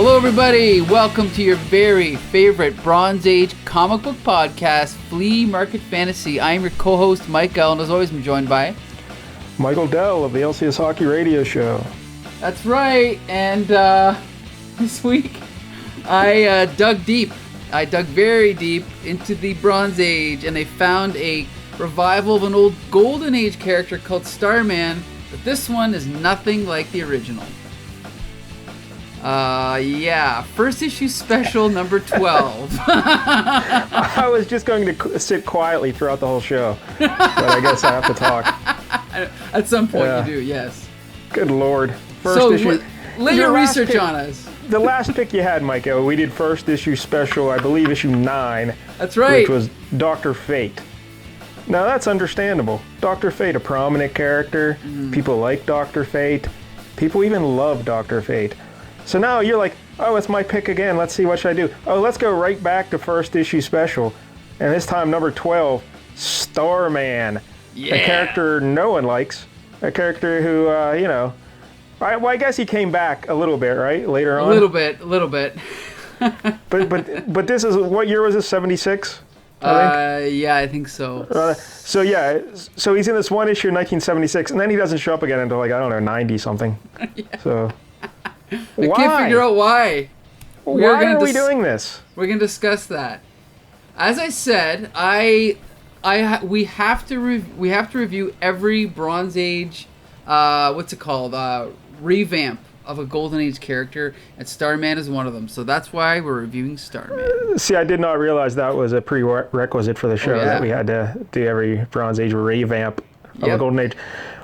Hello everybody, welcome to your very favorite Bronze Age comic book podcast, FLEA Market Fantasy. I am your co-host Mikaal, and as always I'm joined by... Michael Dell of the LCS Hockey Radio Show. That's right, and this week I dug deep. I dug very deep into the Bronze Age, and I found a revival of an old Golden Age character called Starman, but this one is nothing like the original. First issue special number 12. I was just going to sit quietly throughout the whole show, but I guess I have to talk. At some point you do, yes. Good Lord. First issue. Lay your research on us. The last pick you had, Michael, we did first issue special, I believe issue 9. That's right. Which was Dr. Fate. Now that's understandable. Dr. Fate, a prominent character. People like Dr. Fate. People even love Dr. Fate. So now you're like, oh, it's my pick again. Let's see, what should I do? Oh, let's go right back to first issue special. And this time, number 12, Starman. Yeah. A character no one likes. A character who, I guess he came back a little bit, right? Later on? A little bit. But this is, what year was this, 76? Yeah, I think so. So he's in this one issue in 1976, and then he doesn't show up again until, 90-something. Yeah. So... I can't figure out why. Why are we doing this? We're gonna discuss that. As I said, we have to review every Bronze Age, revamp of a Golden Age character, and Starman is one of them. So that's why we're reviewing Starman. See, I did not realize that was a prerequisite for the show, that we had to do every Bronze Age revamp of a Golden Age.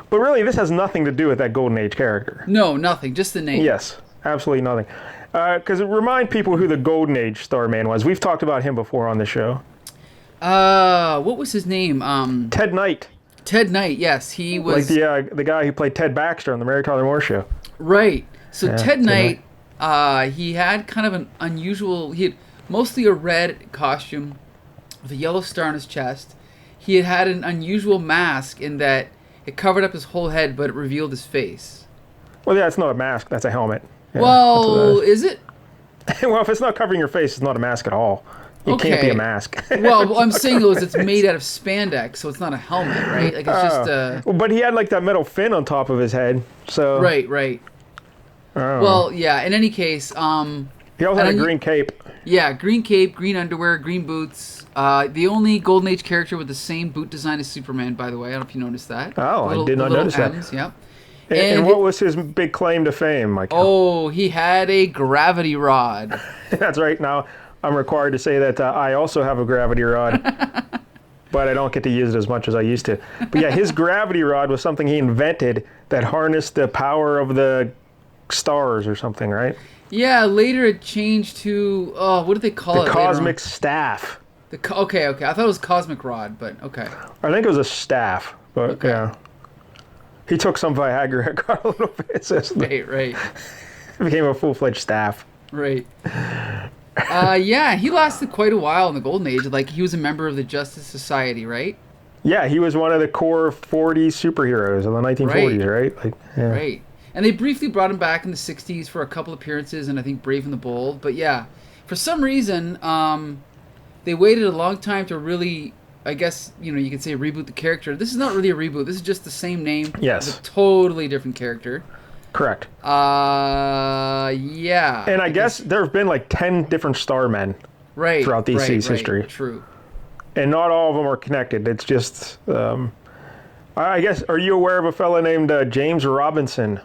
But really, this has nothing to do with that Golden Age character. No, nothing. Just the name. Yes, absolutely nothing. Because remind people who the Golden Age Starman was. We've talked about him before on the show. What was his name? Ted Knight. Ted Knight, yes. He was... Like the guy who played Ted Baxter on the Mary Tyler Moore Show. Right. So Ted Knight, he had kind of an unusual... He had mostly a red costume with a yellow star on his chest. He had an unusual mask in that it covered up his whole head, but it revealed his face. Well, yeah, it's not a mask. That's a helmet. Yeah, well, is it? Well, if it's not covering your face, it's not a mask at all. It can't be a mask. Well, what I'm saying is it's made out of spandex, so it's not a helmet, right? Like it's just a... But he had that metal fin on top of his head, so... Right. Well, yeah, in any case... He also had a green cape. Yeah, green cape, green underwear, green boots. The only Golden Age character with the same boot design as Superman, by the way. I don't know if you noticed that. Oh, I did not notice that. Yep. And what was his big claim to fame, Mike? Oh, he had a gravity rod. That's right. Now, I'm required to say that I also have a gravity rod, but I don't get to use it as much as I used to. But yeah, his gravity rod was something he invented that harnessed the power of the stars or something, right? Yeah, later it changed to, what did they call it? The cosmic staff. Okay. I thought it was cosmic rod, but okay. I think it was a staff, but yeah. He took some Viagra, got a little bit. So right. It became a full-fledged staff. Right. He lasted quite a while in the Golden Age. He was a member of the Justice Society, right? Yeah, he was one of the core 40 superheroes of the 1940s, right? Right. And they briefly brought him back in the 60s for a couple appearances, and I think Brave and the Bold. But yeah, for some reason, they waited a long time to really, I guess, you could say reboot the character. This is not really a reboot. This is just the same name. Yes. With a totally different character. Correct. Yeah. And I guess there have been 10 different Starmen throughout DC's history. True. And not all of them are connected. It's just, I guess, are you aware of a fella named James Robinson?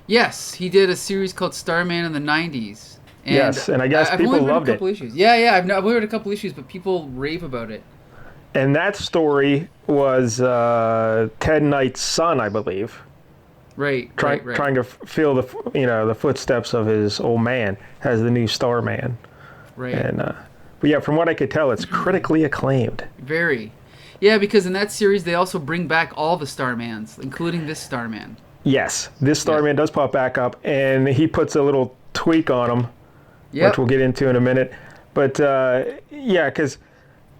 Yes, he did a series called Starman in the 90s. And yes, and I guess people loved it. I've only read a couple issues. Yeah, I've read a couple issues, but people rave about it. And that story was Ted Knight's son, I believe. Right. Trying to fill the footsteps of his old man as the new Starman. Right. And but yeah, from what I could tell, it's critically acclaimed. Very. Yeah, because in that series they also bring back all the Starmans, including this Starman. Yes, this Starman does pop back up, and he puts a little tweak on him, which we'll get into in a minute. But because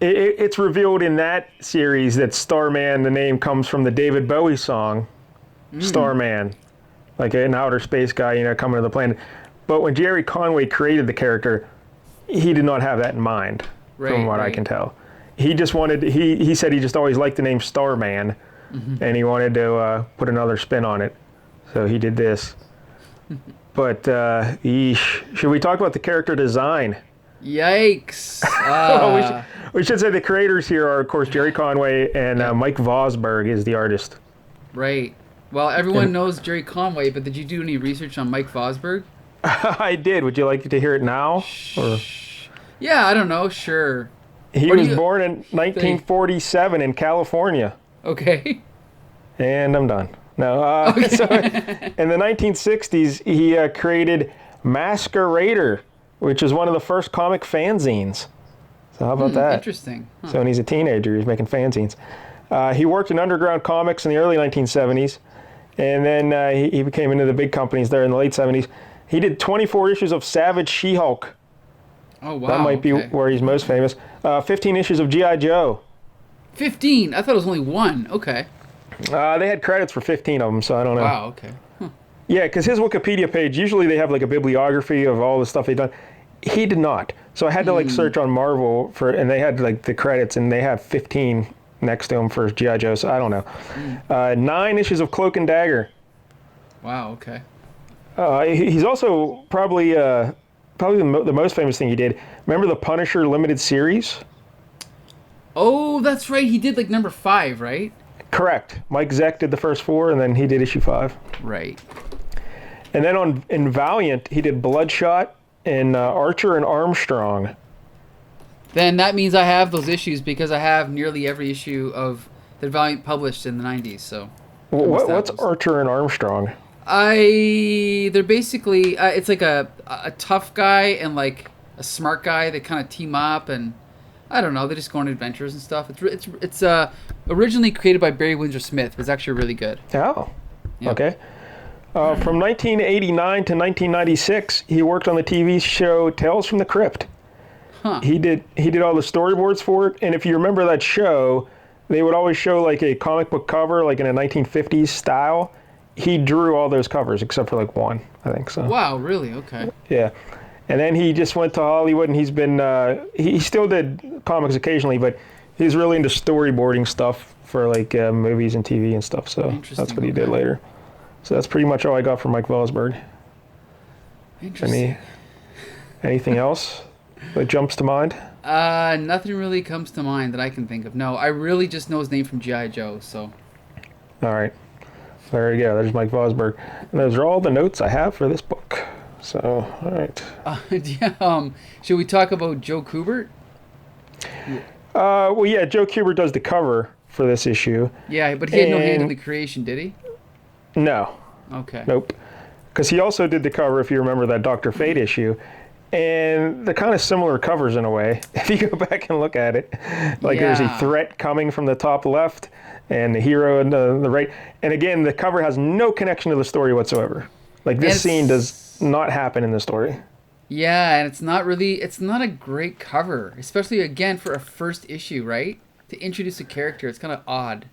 it's revealed in that series that Starman, the name comes from the David Bowie song, Starman, like an outer space guy, coming to the planet. But when Jerry Conway created the character, he did not have that in mind, from what I can tell. He just wanted, he said he just always liked the name Starman, and he wanted to put another spin on it. So he did this. But, should we talk about the character design? Yikes. We should say the creators here are, of course, Jerry Conway, and Mike Vosberg is the artist. Right. Well, everyone knows Jerry Conway, but did you do any research on Mike Vosberg? I did. Would you like to hear it now? Or? Yeah, I don't know. Sure. He was born in 1947 in California. Okay. And I'm done. No. So in the 1960s, he created Masquerader, which is one of the first comic fanzines. So how about that? Interesting. Huh. So when he's a teenager, he's making fanzines. He worked in underground comics in the early 1970s, and then he became into the big companies there in the late 70s. He did 24 issues of Savage She-Hulk. Oh, wow. That might be where he's most famous. 15 issues of G.I. Joe. 15? I thought it was only one. Okay. They had credits for 15 of them, so I don't know. Wow, okay. Huh. Yeah, because his Wikipedia page, usually they have like a bibliography of all the stuff they've done. He did not. So I had to like search on Marvel and they had like the credits, and they have 15 next to him for G.I. Joe, so I don't know. 9 issues of Cloak and Dagger. Wow, okay. He's also probably the most famous thing he did. Remember the Punisher limited series? Oh, that's right. He did like number 5, right? Correct. Mike Zeck did the first 4, and then he did issue 5. Right. And then in Valiant, he did Bloodshot and Archer and Armstrong. Then that means I have those issues because I have nearly every issue of that Valiant published in the 90s. So. What's Archer and Armstrong? They're basically it's like a tough guy and like a smart guy. They kind of team up, and I don't know. They just go on adventures and stuff. It's originally created by Barry Windsor Smith. It's actually really good. Oh, yeah. Okay. From 1989 to 1996, he worked on the TV show Tales from the Crypt. Huh. He did all the storyboards for it, and if you remember that show, they would always show like a comic book cover, like in a 1950s style. He drew all those covers except for like one, I think so. Wow, really? Okay. Yeah. And then he just went to Hollywood, and he's been, he still did comics occasionally, but he's really into storyboarding stuff for like movies and TV and stuff, so that's what he did later. So that's pretty much all I got from Mike Vosberg. Interesting. Anything else that jumps to mind? Nothing really comes to mind that I can think of. No, I really just know his name from G.I. Joe, so. All right. There you go. There's Mike Vosberg. And those are all the notes I have for this book. So, all right. Should we talk about Joe Coobert? Well, yeah, Joe Coobert does the cover for this issue. Yeah, but he had no hand in the creation, did he? No. Okay. Nope. Because he also did the cover, if you remember that Dr. Fate issue. And they're kind of similar covers in a way, if you go back and look at it. Like there's a threat coming from the top left and the hero in the right. And again, the cover has no connection to the story whatsoever. Like this scene does not happen in the story. Yeah, and it's not a great cover, especially again for a first issue, right? To introduce a character, it's kind of odd.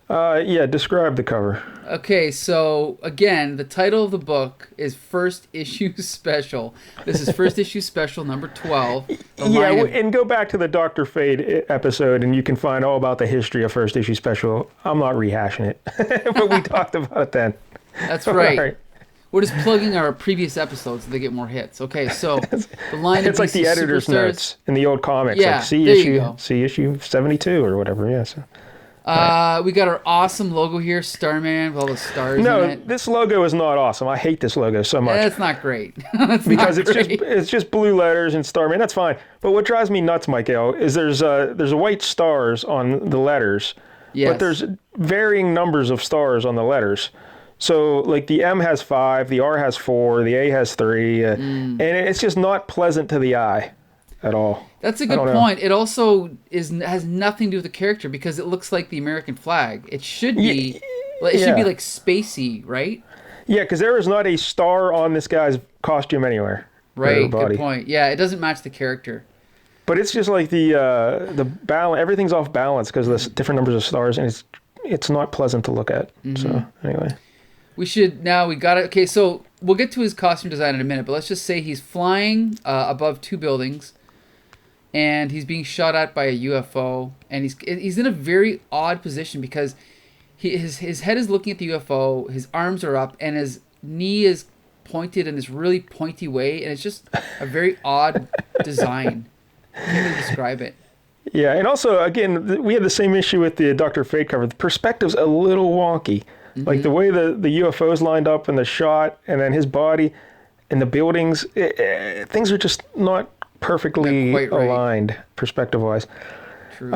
Yeah, describe the cover. Okay, so again, the title of the book is First Issue Special. This is First Issue Special number 12. And go back to the Dr. Fate episode, and you can find all about the history of First Issue Special. I'm not rehashing it, but we talked about it then. That's right. We're just plugging our previous episodes so they get more hits. Okay, so the line it's of like the editor's notes in the old comics. Yeah, like see issue 72 or whatever. Yeah. So. We got our awesome logo here, Starman, with all the stars in it. No, this logo is not awesome. I hate this logo so much. It's not great. It's just blue letters and Starman. That's fine. But what drives me nuts, Mikael, is there's white stars on the letters. Yes. But there's varying numbers of stars on the letters. So like the M has 5, the R has 4, the A has 3, and it's just not pleasant to the eye at all. That's a good point. It also has nothing to do with the character because it looks like the American flag. It should be should be like spacey, right? Yeah, because there is not a star on this guy's costume anywhere. Right, good point. Yeah, it doesn't match the character. But it's just like the balance. Everything's off balance because of the different numbers of stars, and it's not pleasant to look at. Mm-hmm. So anyway, we got it. Okay, so we'll get to his costume design in a minute, but let's just say he's flying above 2 buildings, and he's being shot at by a UFO, and he's in a very odd position because his head is looking at the UFO, his arms are up, and his knee is pointed in this really pointy way, and it's just a very odd design. Can't really describe it. Yeah, and also, again, we had the same issue with the Dr. Fate cover. The perspective's a little wonky. Mm-hmm. Like the way the UFO's lined up in the shot, and then his body and the buildings, things are just not perfectly aligned perspective-wise. True.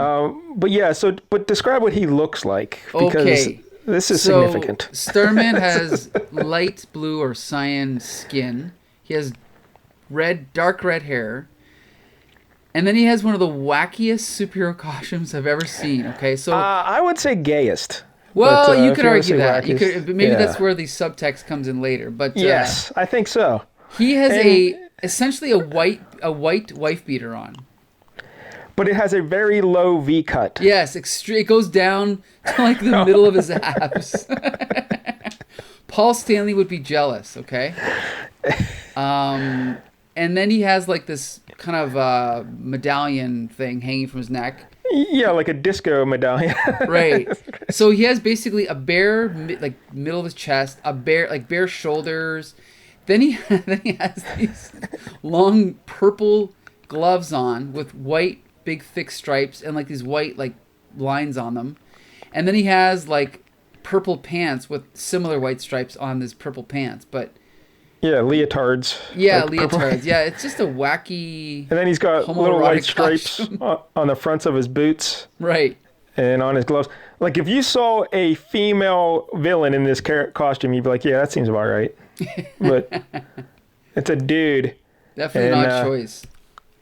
But describe what he looks like, because this is significant. Starman has light blue or cyan skin. He has dark red hair. And then he has one of the wackiest superhero costumes I've ever seen. Okay, so I would say gayest. Well, you could argue that. Maybe that's where the subtext comes in later. But yes, I think so. He has essentially a white wife beater on. But it has a very low V cut. Yes, it goes down to like the middle of his abs. Paul Stanley would be jealous. Okay. And then he has like this kind of medallion thing hanging from his neck. Yeah, like a disco medallion. Right. So he has basically a bare, middle of his chest, bare shoulders. Then he has these long purple gloves on with white, big, thick stripes and like these white lines on them. And then he has like purple pants with similar white stripes on his purple pants, but. Yeah, leotards. Yeah, leotards. Yeah, it's just a wacky. And then he's got little white stripes on the fronts of his boots. Right. And on his gloves. Like, if you saw a female villain in this costume, you'd be like, yeah, that seems about right. But it's a dude. Definitely an odd choice.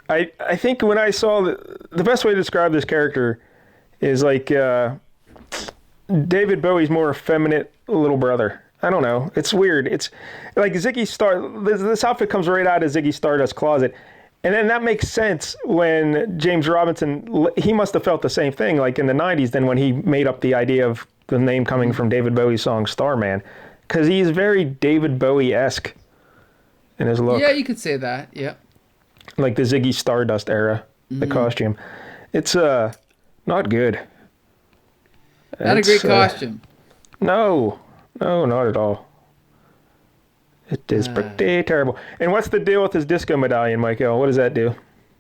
I think when I saw the best way to describe this character is like David Bowie's more effeminate little brother. I don't know. It's weird. It's like Ziggy Stardust. This outfit comes right out of Ziggy Stardust's closet. And then that makes sense when James Robinson, he must have felt the same thing like in the 90s then when he made up the idea of the name coming from David Bowie's song Starman. Because he's very David Bowie-esque in his look. Yeah, you could say that. Yeah. Like the Ziggy Stardust era, the costume. It's not good. Not a great costume. No, not at all. It is pretty terrible. And what's the deal with his disco medallion, Mikaal? What does that do?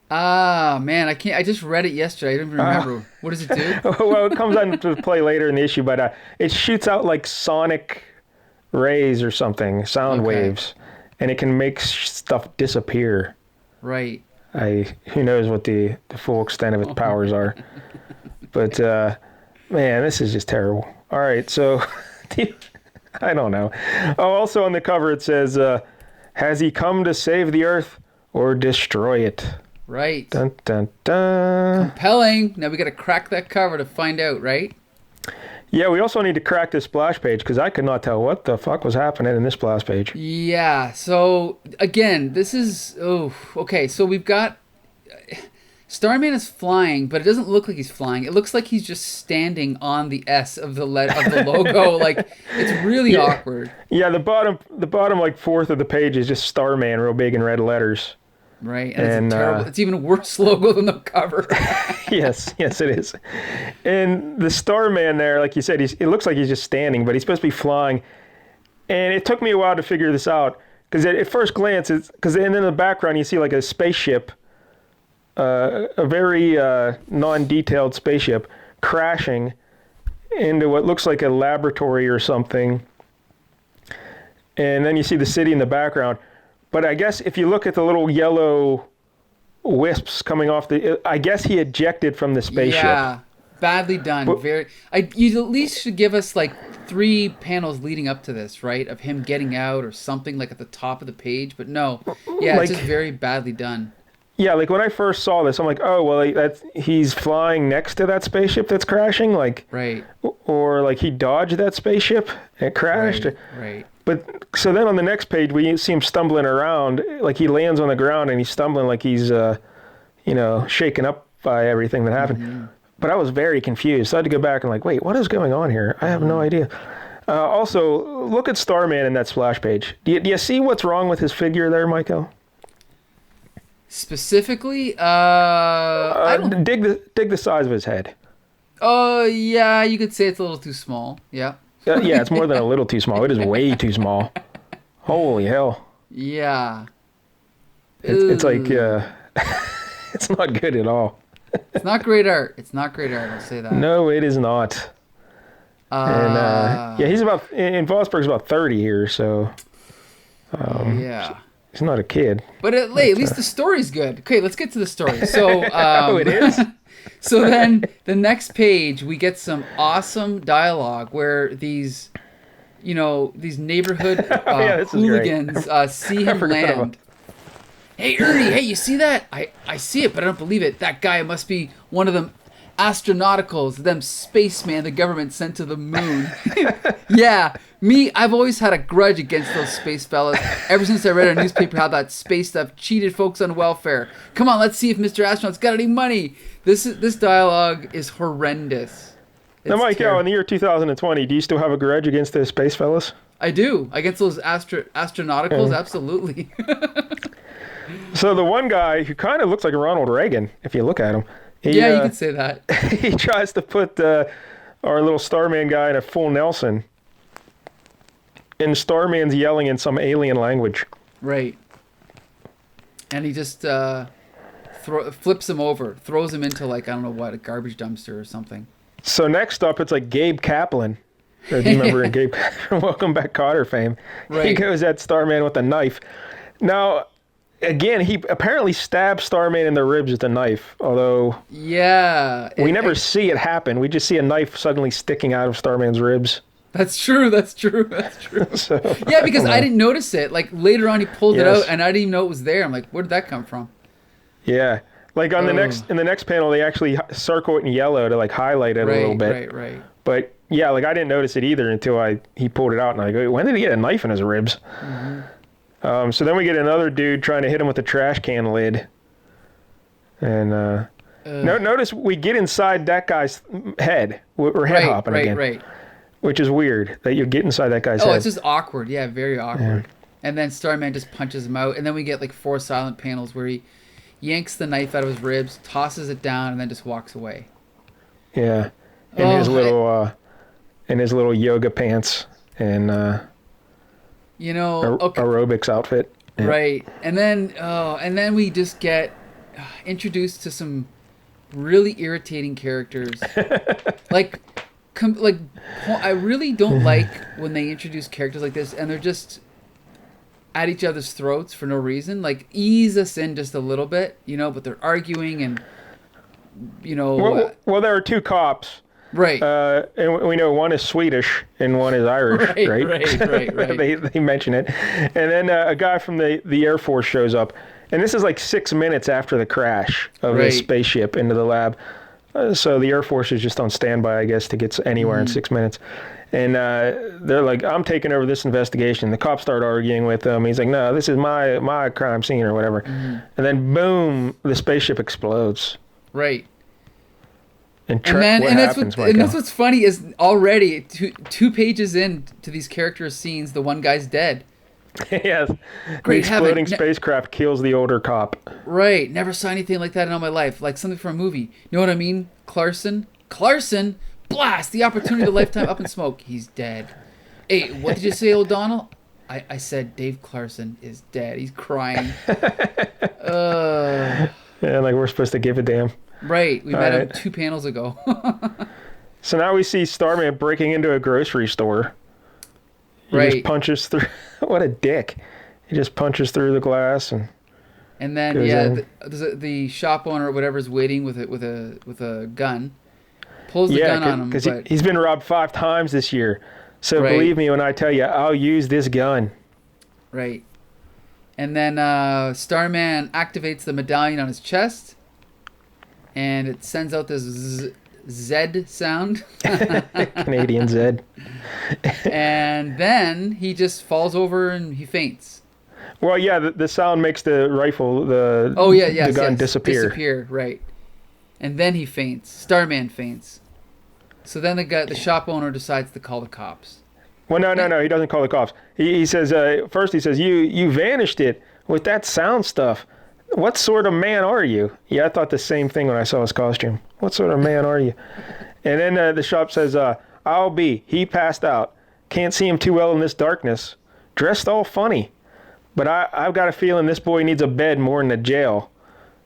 Man, I can't. I just read it yesterday. I don't even remember. What does it do? Well, it comes into play later in the issue, but it shoots out like sonic rays or something, sound waves, and it can make stuff disappear. Right. Who knows what the full extent of its powers are. But, man, this is just terrible. All right, so... I don't know. Oh, also on the cover it says, has he come to save the earth or destroy it? Right. Dun, dun, dun. Compelling. Now we got to crack that cover to find out, right? Yeah, we also need to crack this splash page because I could not tell what the fuck was happening in this splash page. Yeah, so again, this is... Oh, okay, so we've got... Starman is flying, but it doesn't look like he's flying. It looks like he's just standing on the S of the logo. Like, it's really awkward. Yeah, the bottom like fourth of the page is just Starman, real big in red letters. Right, and it's terrible. It's even a worse logo than the cover. Yes, it is. And the Starman there, like you said, it looks like he's just standing, but he's supposed to be flying. And it took me a while to figure this out because at first glance, and then in the background you see like a spaceship. A very non-detailed spaceship crashing into what looks like a laboratory or something. And then you see the city in the background. But I guess if you look at the little yellow wisps coming off I guess he ejected from the spaceship. Yeah, badly done. You at least should give us like 3 panels leading up to this, right? Of him getting out or something like at the top of the page. But no, yeah, it's just very badly done. Yeah, like when I first saw this, I'm like, oh, well, he's flying next to that spaceship that's crashing, like, right, or like he dodged that spaceship and it crashed. Right. But so then on the next page, we see him stumbling around, like he lands on the ground and he's stumbling like he's, shaken up by everything that happened. Mm-hmm. But I was very confused. So I had to go back and like, wait, what is going on here? I have no idea. Also, look at Starman in that splash page. Do you see what's wrong with his figure there, Mikael? Specifically, I don't. Dig the size of his head. Oh, yeah, you could say it's a little too small. Yeah. Yeah, it's more than a little too small. It is way too small. Holy hell. Yeah. It's like, it's not good at all. It's not great art. It's not great art, I'll say that. No, it is not. And, he's about, in Vosburg's about 30 here, so. Yeah. He's not a kid. But at least the story's good. Okay, let's get to the story. So, Oh, it is? So then the next page, we get some awesome dialogue where these neighborhood hooligans see him land. Hey, Ernie, hey, you see that? I see it, but I don't believe it. That guy must be one of them astronauticals, them spaceman the government sent to the moon. Yeah, me, I've always had a grudge against those space fellas ever since I read a newspaper how that space stuff cheated folks on welfare. Come on, let's see if Mr. Astronaut's got any money. This dialogue is horrendous. Now, Mikael, in the year 2020, do you still have a grudge against the space fellas? I do. Against those astronauticals, absolutely. So the one guy who kind of looks like Ronald Reagan, if you look at him. You could say that. He tries to put our little Starman guy in a full Nelson. And Starman's yelling in some alien language. Right. And he just flips him over, throws him into, like, I don't know what, a garbage dumpster or something. So next up, it's like Gabe Kaplan. Do you remember Gabe Kaplan, Welcome Back Kotter fame? Right. He goes at Starman with a knife. Now, again, he apparently stabs Starman in the ribs with a knife, although we never see it happen. We just see a knife suddenly sticking out of Starman's ribs. That's true. So, yeah, because I didn't notice it. Like, later on, he pulled it out, and I didn't even know it was there. I'm like, where did that come from? Yeah. Like, in the next panel, they actually circle it in yellow to, like, highlight it a little bit. Right. But, yeah, like, I didn't notice it either until he pulled it out, and I go, when did he get a knife in his ribs? Mm-hmm. So then we get another dude trying to hit him with a trash can lid. And notice we get inside that guy's head. We're head hopping again. Right. Which is weird that you get inside that guy's head. Oh, it's just awkward. Yeah, very awkward. Yeah. And then Starman just punches him out. And then we get like 4 silent panels where he yanks the knife out of his ribs, tosses it down, and then just walks away. Yeah. In his little yoga pants and aerobics outfit. Yeah. Right. And then we just get introduced to some really irritating characters. I really don't like when they introduce characters like this and they're just at each other's throats for no reason. Like, ease us in just a little bit, but they're arguing and, Well, there are 2 cops. Right. And we know one is Swedish and one is Irish, right? They mention it. And then a guy from the Air Force shows up. And this is like 6 minutes after the crash of the spaceship into the lab. So the Air Force is just on standby, I guess, to get anywhere in 6 minutes. And they're like, I'm taking over this investigation. The cops start arguing with him. He's like, no, this is my crime scene or whatever. And then, boom, the spaceship explodes. Right. And that's what's funny is already 2 pages in to these character scenes, the one guy's dead. Yes. Great. The exploding spacecraft kills the older cop. Right. Never saw anything like that in all my life. Like something from a movie. You know what I mean? Clarson, blast! The opportunity of a lifetime up in smoke. He's dead. Hey, what did you say, O'Donnell? I said Dave Clarson is dead. He's crying. Yeah, like we're supposed to give a damn. Right. We met him 2 panels ago. So now we see Starman breaking into a grocery store. He just punches through. What a dick. He just punches through the glass and then the shop owner or whatever is waiting with a gun. Pulls the gun on him. Because he's been robbed 5 times this year. So believe me when I tell you, I'll use this gun. Right. And then Starman activates the medallion on his chest. And it sends out this Z sound. Canadian Z. And then he just falls over and he faints. Well, yeah, the sound makes the rifle, the gun disappear. Right. And then he faints. Starman faints. So then the shop owner decides to call the cops. Well, no. He doesn't call the cops. He says, first he says, you vanished it with that sound stuff. What sort of man are you? Yeah, I thought the same thing when I saw his costume. What sort of man are you? And then the shop says, I'll be. He passed out. Can't see him too well in this darkness. Dressed all funny. But I've got a feeling this boy needs a bed more than a jail.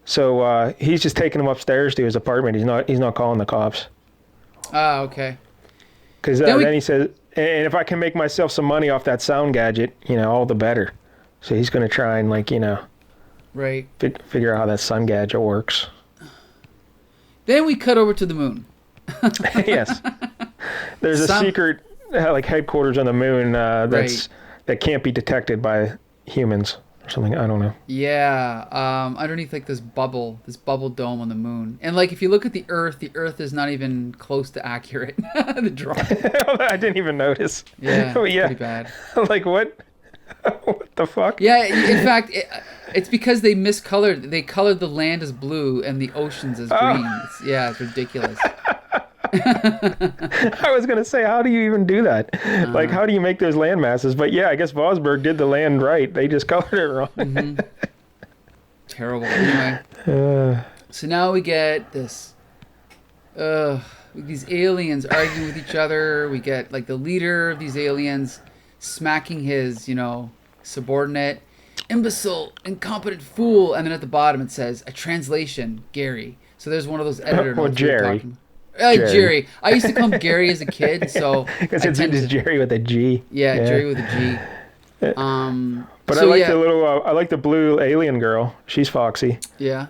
So he's just taking him upstairs to his apartment. He's not calling the cops. Ah, okay. Because then he says, and if I can make myself some money off that sound gadget, all the better. So he's going to try and right, figure out how that sun gadget works. Then we cut over to the moon. Yes. There's a secret headquarters on the moon that can't be detected by humans or something. I don't know. Yeah, underneath this bubble dome on the moon. And if you look at the Earth is not even close to accurate. The drawing. I didn't even notice. Yeah, yeah. Pretty bad. What? What the fuck? Yeah, in fact, it's because they miscolored. They colored the land as blue and the oceans as green. It's ridiculous. I was gonna say, how do you even do that? How do you make those land masses? But yeah, I guess Vosburg did the land right. They just colored it wrong. Mm-hmm. Terrible. Anyway, so now we get this. These aliens arguing with each other. We get the leader of these aliens smacking his, subordinate, imbecile, incompetent fool, and then at the bottom it says a translation, Gary. So there's one of those editor notes. Jerry. Jerry. I used to call him Gary as a kid, so because it's Jerry with a G. Yeah, Jerry with a G. But so, I like the blue alien girl. She's foxy. Yeah.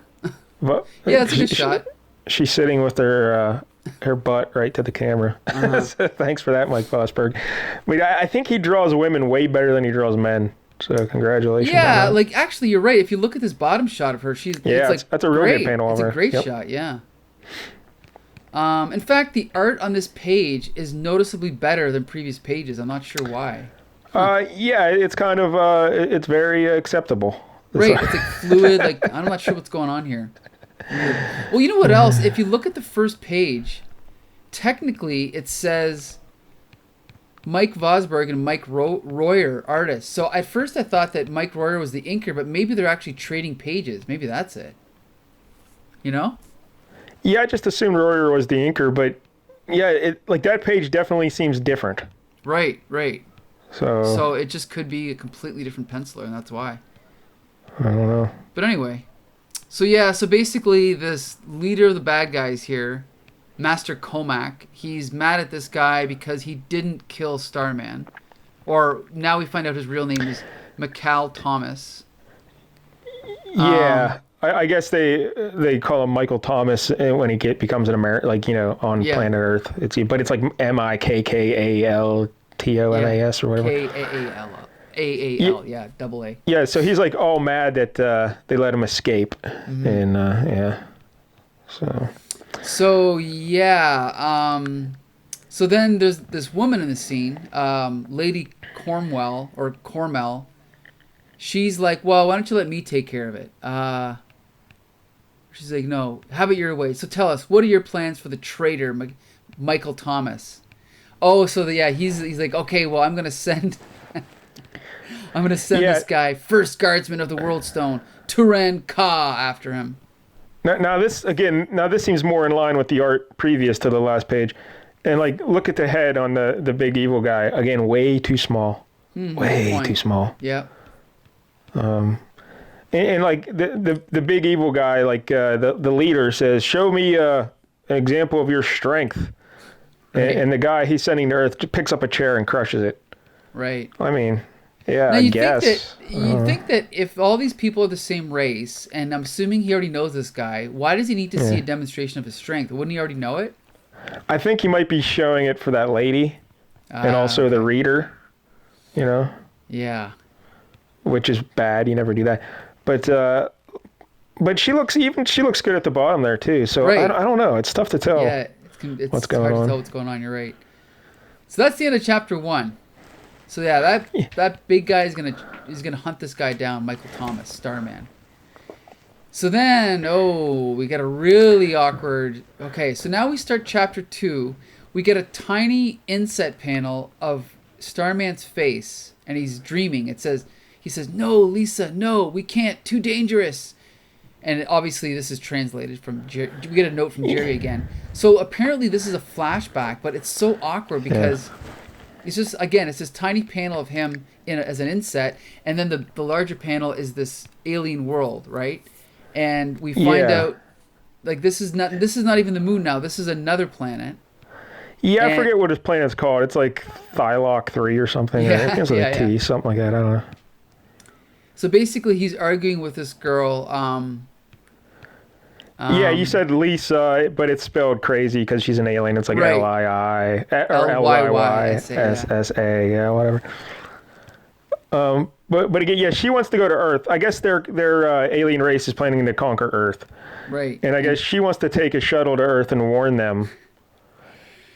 But, yeah, that's a good shot. She's sitting with her butt right to the camera. Thanks for that, Mike Vosburg. I think he draws women way better than he draws men. So congratulations. Yeah, actually, you're right. If you look at this bottom shot of her, that's a really good panel of her. It's a great shot. Yeah. In fact, the art on this page is noticeably better than previous pages. I'm not sure why. Yeah, it's kind of it's very acceptable. Right, it's fluid. I'm not sure what's going on here. Well, you know what else? If you look at the first page, technically it says Mike Vosburg and Mike Royer, artists. So at first I thought that Mike Royer was the inker, but maybe they're actually trading pages. Maybe that's it. Yeah, I just assumed Royer was the inker, but yeah, that page definitely seems different. Right. So it just could be a completely different penciler, and that's why. I don't know. But anyway, so basically this leader of the bad guys here, Master Comac, he's mad at this guy because he didn't kill Starman. Or now we find out his real name is Mikaal Tomas. Yeah. I guess they call him Michael Thomas when he becomes an American, on planet Earth. But it's Mikaal or whatever. Kaal, yeah, double A. Yeah, so he's all mad that they let him escape, and yeah. So yeah, so then there's this woman in the scene, Lady Cormel. She's like, well, why don't you let me take care of it? She's like, no, have it your way. So tell us, what are your plans for the traitor, Michael Thomas? Oh, so he's like, okay, well, I'm gonna send this guy, first guardsman of the World Stone, Turan Ka, after him. Now this seems more in line with the art previous to the last page, and look at the head on the big evil guy again, way too small, way too small. Yeah. And the big evil guy, the leader says, show me an example of your strength. Right. And the guy he's sending to Earth picks up a chair and crushes it. Right. I mean, yeah, now, I guess. You think that if all these people are the same race, and I'm assuming he already knows this guy, why does he need to see a demonstration of his strength? Wouldn't he already know it? I think he might be showing it for that lady and also the reader, Yeah. Which is bad. You never do that. But she looks good at the bottom there too. So right. I don't know. It's tough to tell. Yeah, it's hard to tell what's going on. You're right. So that's the end of chapter 1. So yeah, that big guy is gonna hunt this guy down, Michael Thomas, Starman. So then, we get a really awkward. Okay, so now we start chapter 2. We get a tiny inset panel of Starman's face, and he's dreaming. He says, "No, Lisa, no, we can't. Too dangerous." And obviously, this is translated from Jerry. We get a note from Jerry again. So apparently, this is a flashback, but it's so awkward because it's just, again, it's this tiny panel of him as an inset, and then the larger panel is this alien world, right? And we find out, like, this is not even the moon now. This is another planet. Yeah, I forget what his planet's called. It's like Thylock 3 or something. Yeah, I think it's with a T, something like that. I don't know. So basically, he's arguing with this girl. Yeah, you said Lisa, but it's spelled crazy because she's an alien. It's like L-I-I or L-Y-Y-S-S-A, yeah, whatever. But again, yeah, she wants to go to Earth. I guess their alien race is planning to conquer Earth. Right. And I guess she wants to take a shuttle to Earth and warn them.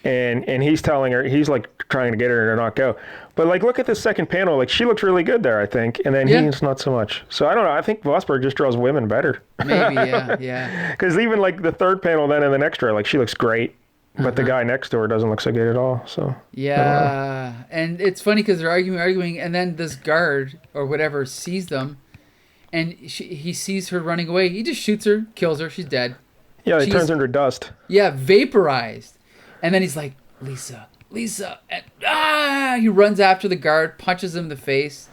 And he's telling her, he's like trying to get her to not go. But like, look at the second panel. Like, she looks really good there, I think. And then he's not so much. So I don't know. I think Vosberg just draws women better. Maybe, yeah. Because even like the third panel then in the next row, like, she looks great. But the guy next to her doesn't look so good at all. So yeah. And it's funny because they're arguing. And then this guard or whatever sees them. And he sees her running away. He just shoots her, kills her. She's dead. Yeah, he turns her into dust. Yeah, vaporized. And then he's like, Lisa. And he runs after the guard, punches him in the face,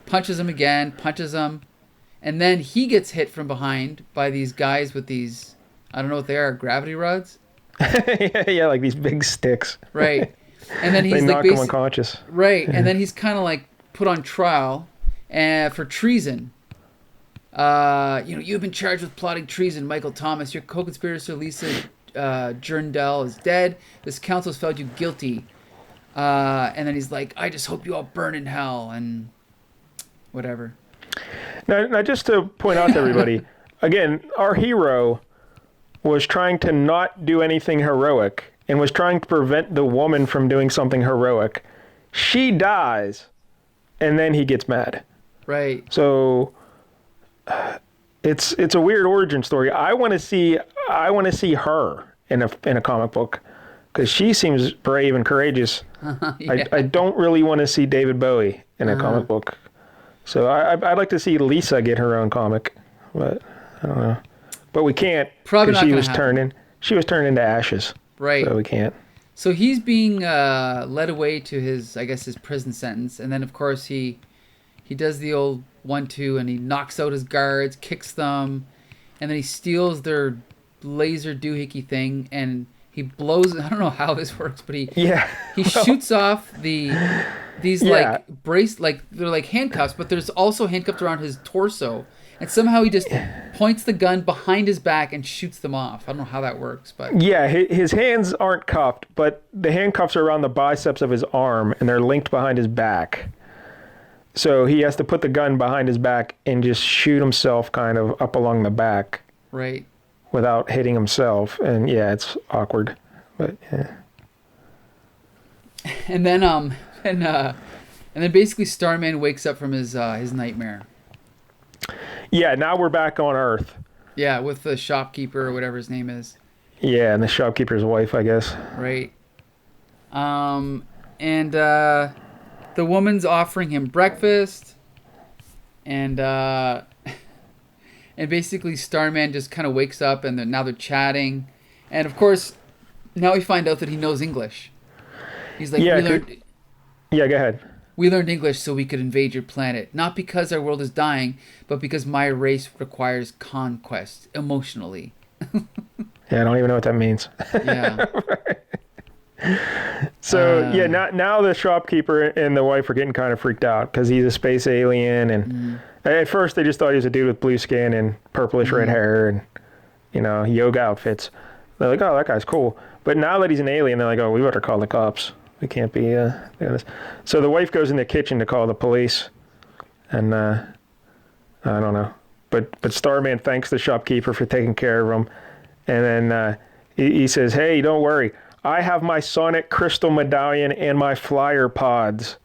punches him again, punches him. And then he gets hit from behind by these guys with these, I don't know what they are, gravity rods? yeah, like these big sticks. Right. And then he's they like knock him unconscious. Right. And then he's kind of like put on trial for treason. You've been charged with plotting treason, Mikaal Tomas. Your co-conspirator, Lisa Jerndell, is dead. This council has found you guilty. And then he's like, I just hope you all burn in hell and whatever. Now just to point out to everybody, again, our hero was trying to not do anything heroic and was trying to prevent the woman from doing something heroic. She dies, and then he gets mad. Right. So it's a weird origin story. I want to see her in a comic book because she seems brave and courageous. Yeah. I don't really want to see David Bowie in a comic book. So I'd like to see Lisa get her own comic, but I don't know. But we can't because she was turned into ashes. Right. So we can't. So he's being led away to his prison sentence, and then of course he does the old 1-2 and he knocks out his guards, kicks them, and then he steals their laser doohickey thing and he blows. I don't know how this works, but he shoots off these like they're like handcuffs, but there's also handcuffs around his torso. And somehow he just points the gun behind his back and shoots them off. I don't know how that works, but yeah, his hands aren't cuffed, but the handcuffs are around the biceps of his arm, and they're linked behind his back. So he has to put the gun behind his back and just shoot himself kind of up along the back, right, without hitting himself. And yeah, it's awkward, but yeah. And then basically Starman wakes up from his nightmare. Yeah, now we're back on Earth. Yeah, with the shopkeeper or whatever his name is. Yeah, and the shopkeeper's wife, I guess. Right. And the woman's offering him breakfast, and basically Starman just kind of wakes up, and now they're chatting, and of course, now we find out that he knows English. He's like, yeah, go ahead. We learned English so we could invade your planet, not because our world is dying, but because my race requires conquest emotionally. Yeah, I don't even know what that means. Yeah. So now the shopkeeper and the wife are getting kind of freaked out because he's a space alien, and at first they just thought he was a dude with blue skin and purplish red hair and yoga outfits. They're like, oh, that guy's cool. But now that he's an alien, they're like, oh, we better call the cops. We can't be doing this. So the wife goes in the kitchen to call the police, and I don't know. But Starman thanks the shopkeeper for taking care of him, and then he says, "Hey, don't worry. I have my sonic crystal medallion and my flyer pods.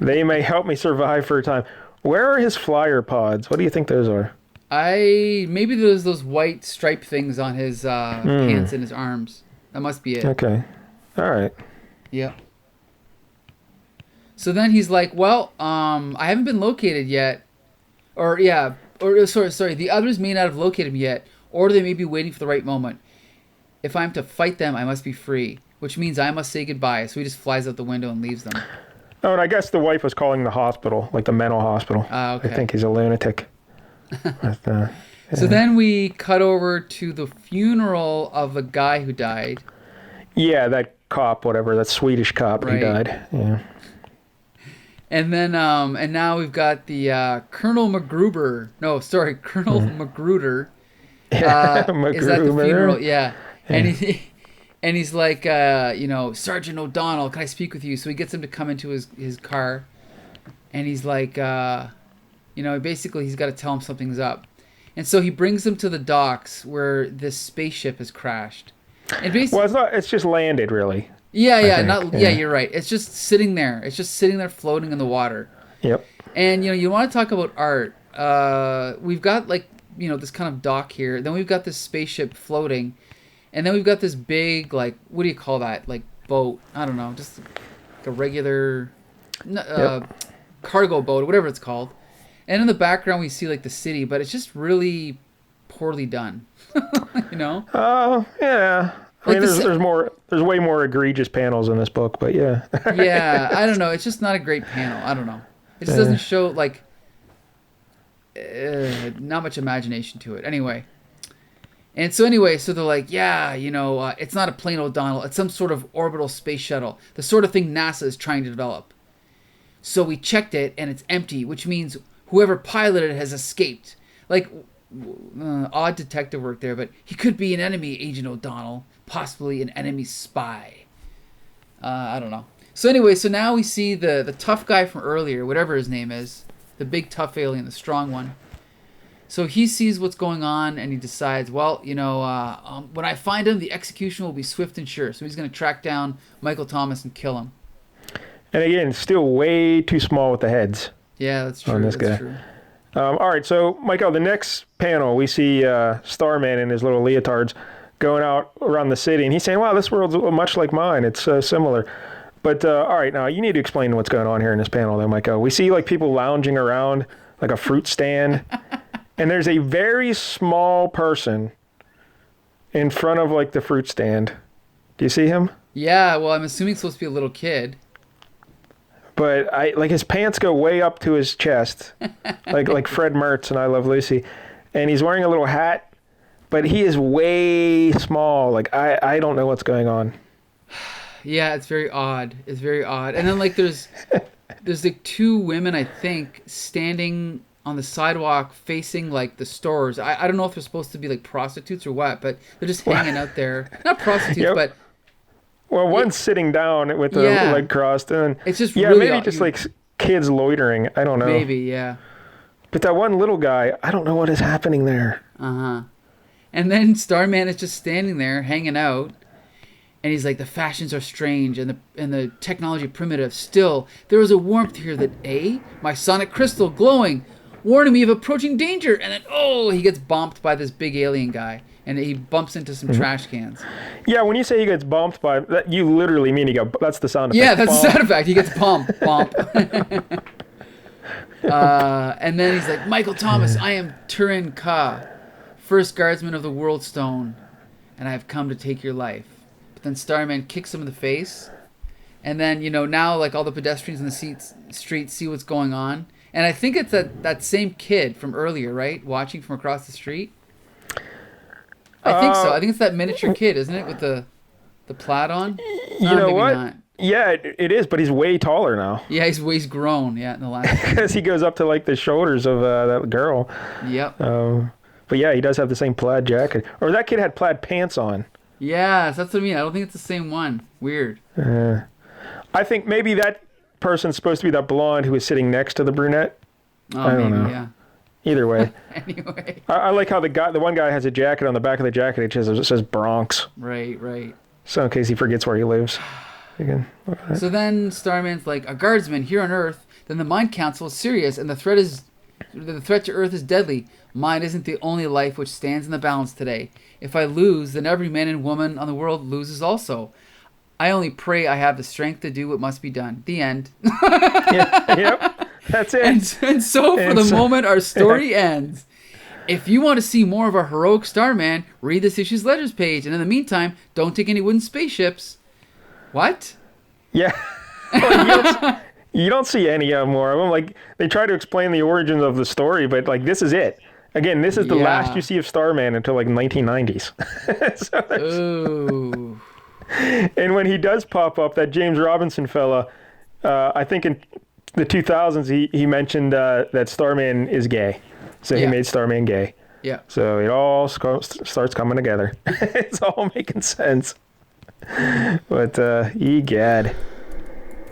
They may help me survive for a time." Where are his flyer pods? What do you think those are? Maybe there's those white stripe things on his pants and his arms. That must be it. Okay. All right. Yep. So then he's like, well, I haven't been located yet. Sorry, the others may not have located me yet, or they may be waiting for the right moment. If I'm to fight them, I must be free, which means I must say goodbye. So he just flies out the window and leaves them. Oh, and I guess the wife was calling the hospital, like the mental hospital. Okay. I think he's a lunatic. But, yeah. So then we cut over to the funeral of a guy who died. Yeah, that cop, whatever, that Swedish cop who died. Yeah. And then, and now we've got the Colonel Magruder. No, sorry, Colonel Magruder. Magruder. Is at the funeral? Yeah. And he's like, Sergeant O'Donnell, can I speak with you? So he gets him to come into his car, and he's like, basically he's got to tell him something's up, and so he brings him to the docks where this spaceship has crashed. And basically, it's just landed, really. Yeah, you're right. It's just sitting there. It's just sitting there floating in the water. Yep. And, you want to talk about art. We've got, this kind of dock here. Then we've got this spaceship floating. And then we've got this big, what do you call that? Like, boat. I don't know. Just like a regular cargo boat or whatever it's called. And in the background, we see, the city. But it's just really poorly done. Oh, yeah. I mean, there's way more egregious panels in this book, but yeah. Yeah, I don't know. It's just not a great panel. I don't know. It just doesn't show, not much imagination to it. Anyway. And so they're like, it's not a plain O'Donnell. It's some sort of orbital space shuttle. The sort of thing NASA is trying to develop. So we checked it, and it's empty, which means whoever piloted it has escaped. Odd detective work there, but he could be an enemy, Agent O'Donnell. Possibly an enemy spy. I don't know. So now we see the tough guy from earlier, whatever his name is, the big tough alien, the strong one. So he sees what's going on and he decides, when I find him, the execution will be swift and sure. So he's going to track down Mikaal Tomas and kill him. And again, still way too small with the heads. Yeah, that's true. On this guy. True. All right, so Mikaal, the next panel, we see Starman in his little leotards going out around the city, and he's saying, wow, this world's much like mine. It's similar. But, all right, now, you need to explain what's going on here in this panel, though, Mikaal. We see, people lounging around, like a fruit stand, and there's a very small person in front of, the fruit stand. Do you see him? Yeah, well, I'm assuming it's supposed to be a little kid. But, his pants go way up to his chest, like Fred Mertz in I Love Lucy, and he's wearing a little hat. But he is way small. I don't know what's going on. Yeah, it's very odd. And then there's two women, I think, standing on the sidewalk facing the stores. I don't know if they're supposed to be prostitutes or what, but they're just hanging out there. Not prostitutes, but well, one's sitting down with the leg crossed, and it's just really maybe odd. just kids loitering. I don't know. Maybe, yeah. But that one little guy, I don't know what is happening there. And then Starman is just standing there, hanging out, and he's like, the fashions are strange, and the technology primitive. Still, there is a warmth here that, my sonic crystal glowing, warning me of approaching danger. And then, he gets bumped by this big alien guy, and he bumps into some trash cans. Yeah, when you say he gets bumped by, that, you literally mean that's the sound effect. Yeah, that's the sound effect. He gets bumped, bump. And then he's like, Mikaal Tomas, I am Turin Ka, first guardsman of the World Stone, and I have come to take your life. But then Starman kicks him in the face, and then, now, all the pedestrians in the street see what's going on. And I think it's that same kid from earlier, right? Watching from across the street? I think so. I think it's that miniature kid, isn't it? With the plaid on? You know what? Not. Yeah, it is, but he's way taller now. Yeah, he's grown, in the last because he goes up to, the shoulders of that girl. Yep. But yeah, he does have the same plaid jacket. Or that kid had plaid pants on. Yeah, that's what I mean. I don't think it's the same one. Weird. I think maybe that person's supposed to be that blonde who was sitting next to the brunette. Oh, I don't know. Yeah. Either way. Anyway. I like how the one guy has a jacket on the back of the jacket. It says Bronx. Right. So in case he forgets where he lives. So then Starman's like, a guardsman here on Earth, then the Mind Council is serious, and the threat to Earth is deadly. Mine isn't the only life which stands in the balance today. If I lose, then every man and woman on the world loses also. I only pray I have the strength to do what must be done. The end. Yep. That's it. And so for the moment, our story ends. If you want to see more of our heroic Starman, read this issue's letters page. And in the meantime, don't take any wooden spaceships. What? Yeah. Well, you don't see any more of them. Like, they try to explain the origins of the story, but, like, this is it. Again, this is the last you see of Starman until, like, 1990s. Ooh. And when he does pop up, that James Robinson fella, I think in the 2000s, he mentioned that Starman is gay. So he made Starman gay. Yeah. So it all starts coming together. It's all making sense. But, egad.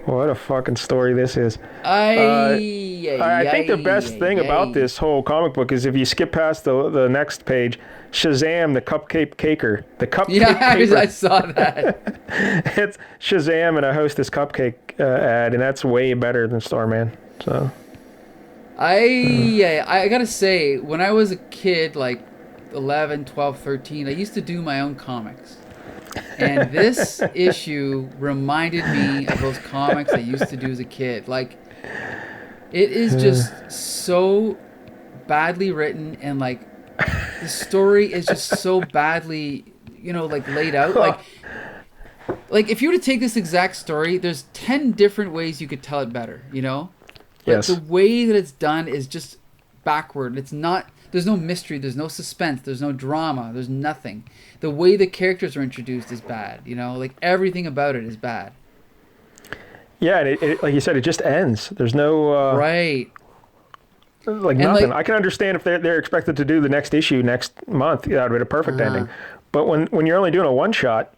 What a fucking story this is. I think the best thing about this whole comic book is if you skip past the next page, Shazam, the cupcake caker. The cupcake caker. I saw that. It's Shazam and a Hostess cupcake ad, and that's way better than Starman. So I gotta say, when I was a kid, like 11, 12, 13, I used to do my own comics. And this issue reminded me of those comics I used to do as a kid. Like, it is just so badly written, and like the story is just so badly, like laid out. Like if you were to take this exact story, there's 10 different ways you could tell it better, But yes. the way that it's done is just backward. It's not. There's no mystery, there's no suspense, there's no drama, there's nothing. The way the characters are introduced is bad, like everything about it is bad. Yeah, and it like you said, it just ends. There's no... right. Like nothing. I can understand if they're expected to do the next issue next month. That would have been a perfect ending. But when you're only doing a one-shot,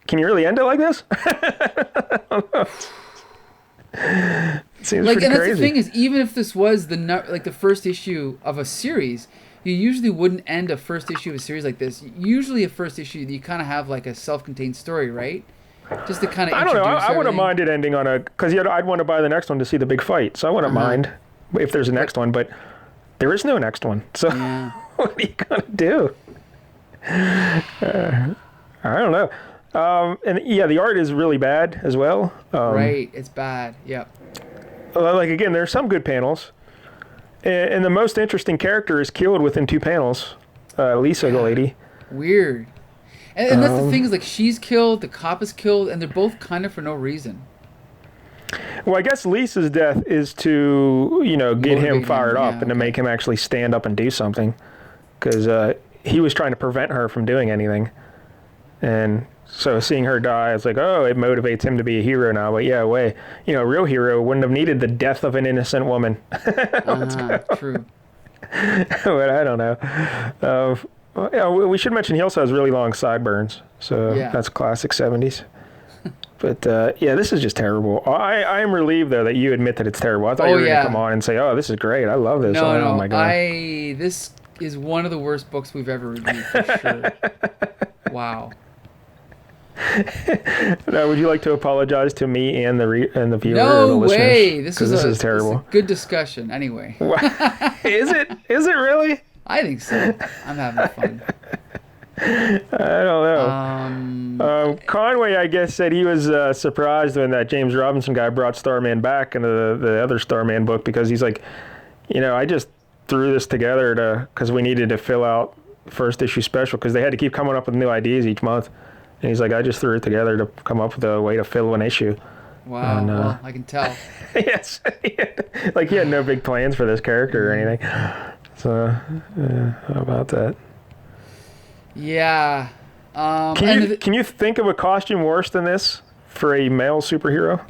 can you really end it like this? Seems pretty and crazy. that's the thing is, even if this was the first issue of a series, you usually wouldn't end a first issue of a series like this. Usually a first issue, you kind of have like a self-contained story, right? Just to kind of I don't know. I wouldn't mind it ending on because I'd want to buy the next one to see the big fight. So I wouldn't mind if there's a next one, but there is no next one. So what are you going to do? I don't know. And the art is really bad as well. Right, it's bad. Yep. Like, again, there's some good panels. And the most interesting character is killed within 2 panels. Lisa, the lady. Weird. And that's the thing is, like, she's killed, the cop is killed, and they're both kind of for no reason. Well, I guess Lisa's death is to, get him fired up and to make him actually stand up and do something. Because he was trying to prevent her from doing anything. And so seeing her die, it's like, oh, it motivates him to be a hero now. But a real hero wouldn't have needed the death of an innocent woman. True. But I don't know. We should mention he also has really long sideburns. So that's classic 70s. But this is just terrible. I am relieved, though, that you admit that it's terrible. I thought you were going to come on and say, oh, this is great. I love this. No, oh my God. This is one of the worst books we've ever reviewed, for sure. Wow. Now, would you like to apologize to me and the viewer? No or the way. This is terrible. This is a good discussion. Anyway. Is it? Is it really? I think so. I'm having fun. I don't know. Conway, I guess, said he was surprised when that James Robinson guy brought Starman back into the other Starman book because he's like, I just threw this together because we needed to fill out the first issue special because they had to keep coming up with new ideas each month. And he's like, I just threw it together to come up with a way to fill an issue. Wow, and, well, I can tell. Yes. Like, he had no big plans for this character or anything. So, how about that? Yeah. Can you think of a costume worse than this for a male superhero?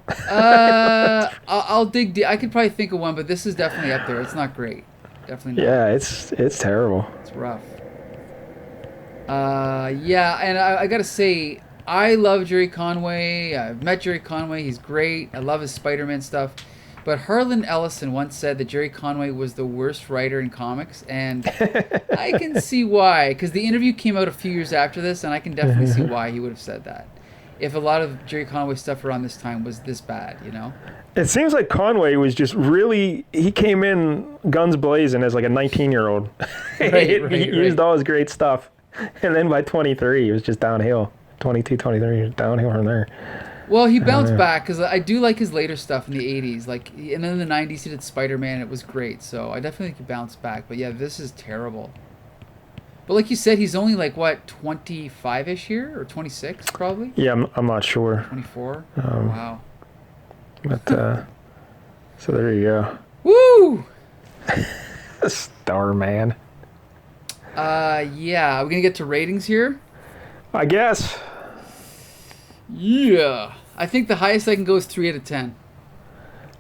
I'll dig deep. I could probably think of one, but this is definitely up there. It's not great. Definitely not. Yeah, it's terrible. It's rough. And I gotta say, I love Jerry Conway. I've met Jerry Conway. He's great. I love his Spider-Man stuff. But Harlan Ellison once said that Jerry Conway was the worst writer in comics, and I can see why. Because the interview came out a few years after this, and I can definitely see why he would have said that. If a lot of Jerry Conway stuff around this time was this bad, It seems like Conway was just really, he came in guns blazing as like a 19-year-old. He used all his great stuff. And then by 23, he was just downhill. 22, 23, downhill from there. Well, he bounced back because I do like his later stuff in the 80s. Like, and then in the 90s, he did Spider-Man. It was great. So I definitely think he bounced back. But yeah, this is terrible. But like you said, he's only like, what, 25-ish here? Or 26, probably? Yeah, I'm not sure. 24? Wow. But, so there you go. Woo! Starman. Yeah. Are we going to get to ratings here? I guess. Yeah. I think the highest I can go is 3 out of 10.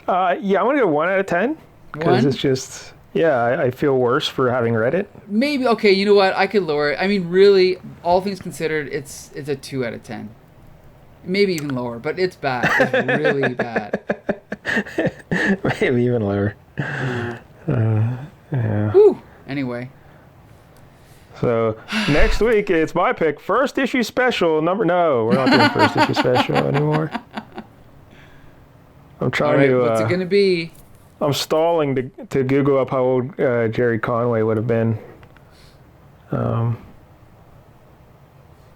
Yeah, I'm going to go 1 out of 10. Because 1? it's just, yeah, I feel worse for having read it. Maybe, okay, you know what? I could lower it. I mean, really, all things considered, it's a 2 out of 10. Maybe even lower, but it's bad. It's really bad. Maybe even lower. Yeah. Whew. Anyway. So next week it's my pick, first issue special number. No, we're not doing first issue special anymore. I'm trying to. What's it gonna be? I'm stalling to Google up how old Jerry Conway would have been. I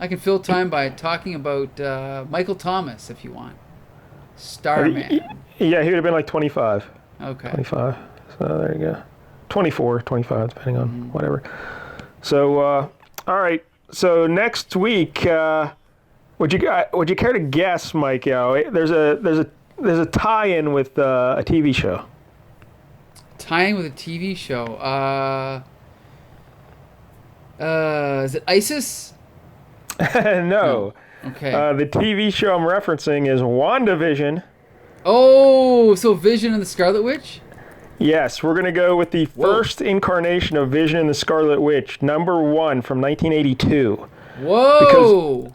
can fill time by talking about Michael Thomas if you want. Starman. Yeah, he would have been like 25. Okay. 25. So there you go. 24, 25, depending on whatever. So, all right. So next week, would you care to guess, Mikaal? There's a tie-in with a TV show. Tie-in with a TV show. Is it ISIS? No. Okay. The TV show I'm referencing is WandaVision. Oh, so Vision and the Scarlet Witch? Yes, we're going to go with the first incarnation of Vision and the Scarlet Witch, number 1 from 1982. Whoa! Because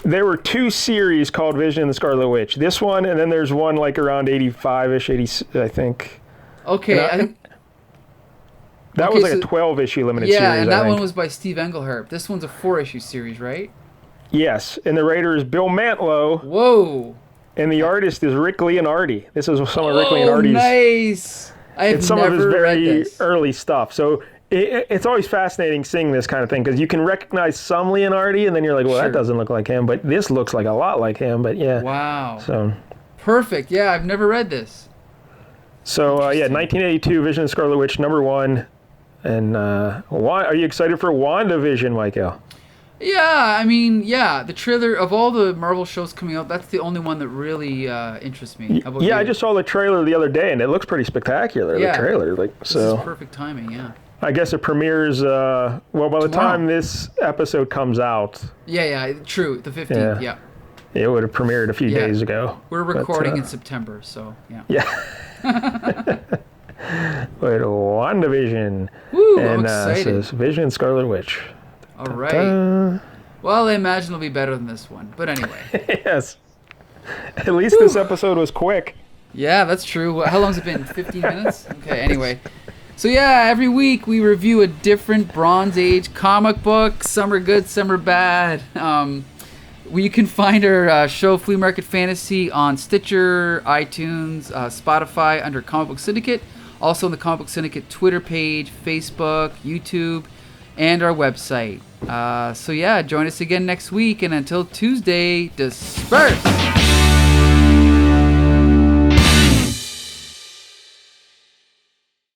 there were 2 series called Vision and the Scarlet Witch. This one, and then there's one like around 85-ish, 80, I think. Okay. That was like a 12-issue limited series, Yeah, and that I think. one was by Steve Englehart. This one's a 4-issue series, right? Yes, and the writer is Bill Mantlo. Whoa! And the artist is Rick Leonardi. This is some of Rick Leonardi's. Nice! It's some of his very early stuff. So it's always fascinating seeing this kind of thing because you can recognize some Leonardi and then you're like, well, that doesn't look like him, but this looks like a lot like him. But yeah. Wow. So perfect. Yeah, I've never read this. So yeah, 1982, Vision and Scarlet Witch, number 1. And are you excited for WandaVision, Mikaal? Yeah, I mean, yeah, the trailer of all the Marvel shows coming out, that's the only one that really interests me. How about you? I just saw the trailer the other day, and it looks pretty spectacular. Yeah. The trailer, This is perfect timing. Yeah. I guess it premieres. By the time this episode comes out. Yeah, true. The 15th. Yeah. It would have premiered a few days ago. We're recording in September, so yeah. Yeah. But WandaVision. Woo! And I'm excited. says Vision and Scarlet Witch. All right. Well, I imagine it'll be better than this one. But anyway. Yes. At least this episode was quick. Yeah, that's true. How long's it been? 15 minutes? Okay, anyway. So yeah, every week we review a different Bronze Age comic book. Some are good, some are bad. You can find our show, Flea Market Fantasy, on Stitcher, iTunes, Spotify, under Comic Book Syndicate. Also on the Comic Book Syndicate Twitter page, Facebook, YouTube, and our website. So yeah, join us again next week, and until Tuesday, disperse!